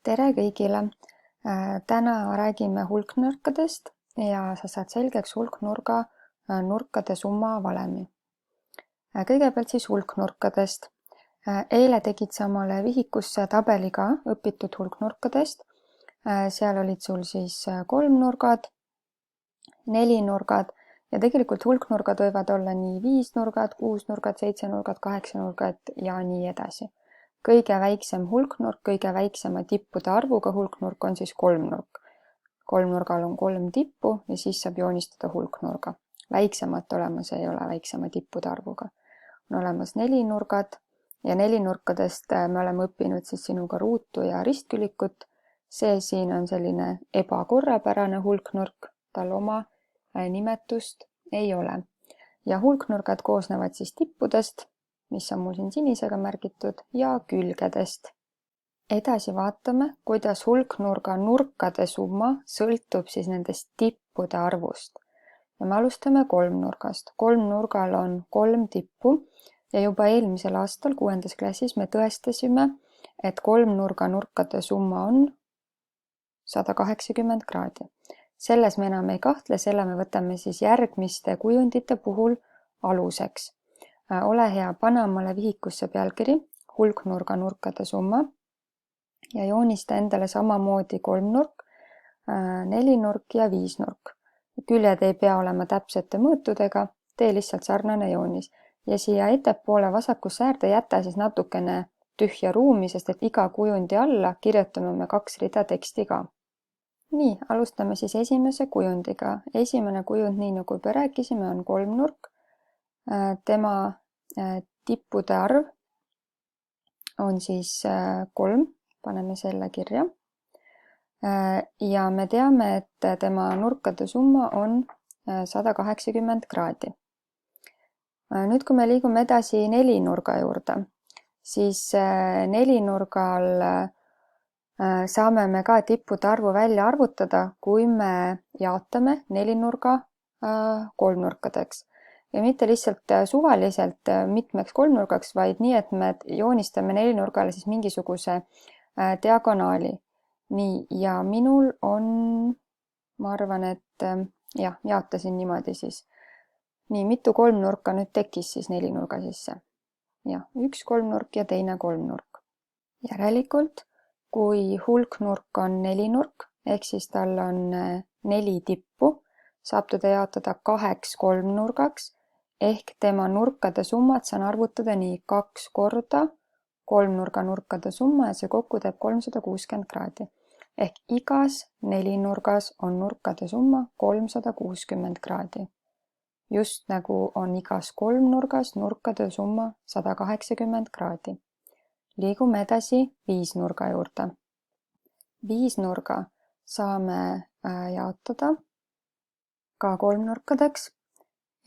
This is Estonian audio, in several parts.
tere kõigile! Täna räägime hulknurkadest ja sa saad selgeks hulknurga nurkade summa valemi. Kõigepealt siis hulknurkadest. Eile tegid sa omale vihikusse tabeli ka õpitud hulknurkadest. Seal olid sul siis kolmnurgad, nelinurgad ja tegelikult hulknurgad võivad olla nii viisnurgad, kuusnurgad, seitsenurgad, kaheksanurgad ja nii edasi. Kõige väiksem hulknurk, kõige väiksema tippude arvuga hulknurk on siis kolmnurk. Kolmnurgal on 3 tippu ja siis saab joonistada hulknurga. Väiksemat olemas ei ole väiksema tippude arvuga. On olemas nelinurgad ja nelinurkadest me oleme õppinud siis sinuga ruutu ja ristkülikut. See siin on selline ebakorrapärane hulknurk, tal oma nimetust ei ole. Ja hulknurgad koosnevad siis tippudest, mis on mul siin sinisega märgitud, ja külgedest. Edasi vaatame, kuidas hulknurga nurkade summa sõltub siis nendest tippude arvust. Ja me alustame kolmnurgast. Kolmnurgal on 3 tippu ja juba eelmisel aastal 6. klassis me tõestasime, et kolmnurga nurkade summa on 180 kraadi. Selles me enam ei kahtle, selle me võtame siis järgmiste kujundite puhul aluseks. Ole hea, pane omale vihikusse pealkiri hulknurga nurkade summa ja joonista endale samamoodi kolmnurk, nelinurk ja viisnurk. Küljed ei pea olema täpsete mõõtudega, tee lihtsalt sarnane joonis. Ja siia ettepoole vasakusse äärde jäta siis natukene tühja ruumi, sest et iga kujundi alla kirjutame me 2 rida teksti ka. Nii, alustame siis esimese kujundiga. Esimene kujund, nii nagu me rääkisime, on kolmnurk. Tema tippude arv on siis 3, paneme selle kirja. Ja me teame, et tema nurkade summa on 180 kraadi. Nüüd, kui me liigume edasi nelinurga juurde, siis nelinurgal saame me ka tippude arvu välja arvutada, kui me jaotame nelinurga kolmnurkadeks. Ja mitte lihtsalt suvaliselt mitmeks kolmnurgaks, vaid nii, et me joonistame nelinurgale siis mingisuguse diagonaali. Nii, ja minul on, ma arvan, et jaotasin niimoodi siis. Nii, mitu kolmnurka nüüd tekkis siis nelinurga sisse? Ja, 1 kolmnurk ja teine kolmnurk. Järelikult, kui hulknurk on nelinurk, ehk siis tal on 4 tippu, saab teda jaotada 2 kolmnurgaks, ehk tema nurkade summat saan arvutada nii 2 korda kolmnurga nurkade summa ja see kokku teeb 360 kraadi. Ehk igas nelinurgas on nurkade summa 360 kraadi. Just nagu on igas kolmnurgas nurkade summa 180 kraadi. Liigume edasi viisnurga juurde. Viisnurga saame jaotada ka kolmnurkadeks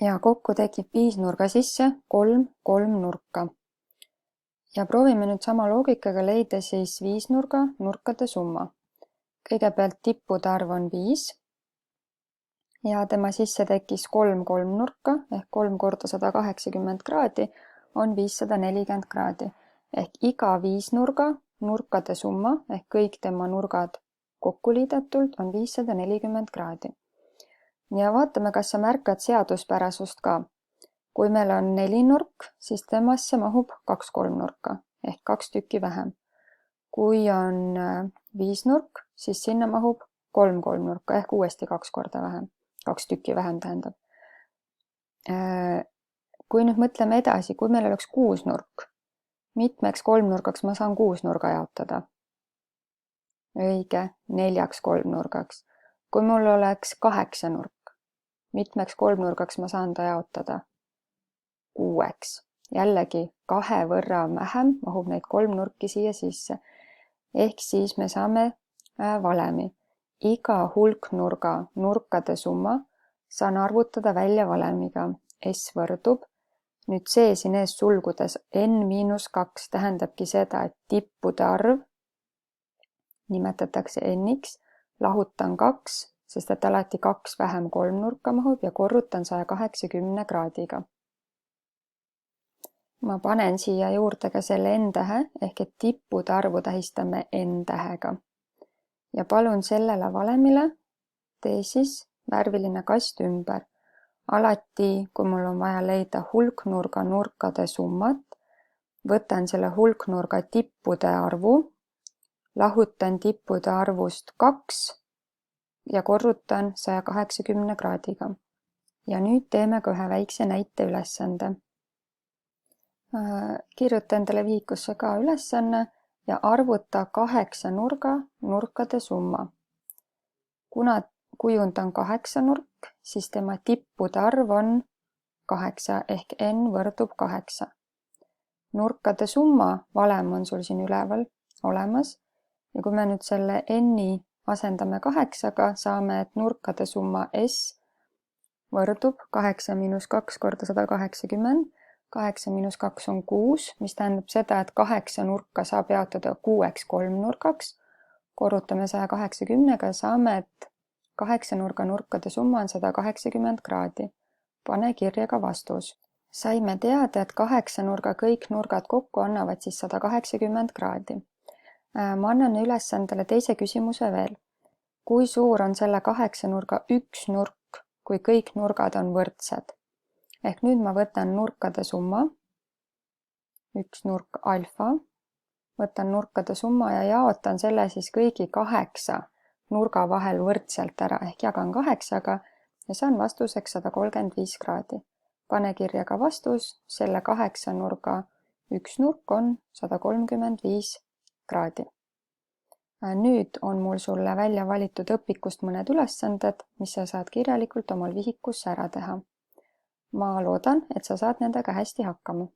ja kokku tekib viisnurga sisse 3 kolmnurka. Ja proovime nüüd sama loogikaga leida siis viisnurga nurkade summa. Kõigepealt tippude arv on 5 ja tema sisse tekkis 3 kolmnurka ehk 3 korda 180 kraadi on 540 kraadi. Ehk iga viisnurga nurkade summa ehk kõik tema nurgad kokku liidatult on 540 kraadi. Ja vaatame, kas sa märkad seaduspärasust ka. Kui meil on nelinurk, siis temasse mahub 2 kolmnurka ehk 2 tükki vähem. Kui on viisnurk, siis sinna mahub 3 kolmnurka ehk uuesti 2 korda vähem. 2 tükki vähem tähendab. Kui nüüd mõtleme edasi, kui meil oleks kuusnurk, mitmeks kolmnurgaks ma saan kuusnurga jaotada? Õige, 4 kolmnurgaks. Kui mul oleks 8 nurk, mitmeks kolmnurgaks ma saan ta jaotada? 6. Jällegi 2 võrra vähem mahub neid kolmnurki siia sisse. Ehk siis me saame valemi. Iga hulknurga nurkade summa saan arvutada välja valemiga. S võrdub. Nüüd see siin ees sulgudes n-2 tähendabki seda, et tippude arv nimetatakse n-iks, lahutan 2, sest et alati 2 vähem kolmnurka mahub ja korrutan 180 kraadiga. Ma panen siia juurde ka selle n-tähe ehk et tippude arvu tähistame n-tähega. ja palun sellele valemile tee siis värviline kast ümber. Alati, kui mul on vaja leida hulknurga nurkade summat, võtan selle hulknurga tippude arvu, lahutan tippude arvust 2 ja korrutan 180 kraadiga. Ja nüüd teeme ka ühe väikse näite ülesande. Kirjuta endale vihikusse ka ülesanne ja arvuta 8 nurga nurkade summa. Kuna kujund on 8 nurk, siis tema tippude arv on 8 ehk n võrdub 8. Nurkade summa valem on sul siin üleval olemas ja kui me nüüd selle n-i asendame 8-ga, saame, et nurkade summa S võrdub 8 miinus 2 korda 180. 8 miinus 2 on 6, mis tähendab seda, et 8 nurka saab jaotada 6 kolmnurgaks. Korrutame 180-ga ja saame, et 8 nurga nurkade summa on 180 kraadi. Pane kirja ka vastus. Saime teada, et 8 nurga kõik nurgad kokku annavad siis 180 kraadi. Ma annan ülesandele teise küsimuse veel. Kui suur on selle 8 nurga üks nurk, kui kõik nurgad on võrdsed? Ehk nüüd ma võtan nurkade summa, üks nurk alfa, võtan nurkade summa ja jaotan selle siis kõigi 8 nurga vahel võrdselt ära, ehk jagan 8-ga ja saan vastuseks 135 kraadi. Pane kirja ka vastus, selle 8 nurga üks nurk on 135 kraadi. Nüüd on mul sulle välja valitud õpikust mõned ülesanded, mis sa saad kirjalikult omal vihikusse ära teha. Ma loodan, et sa saad nendega hästi hakkama.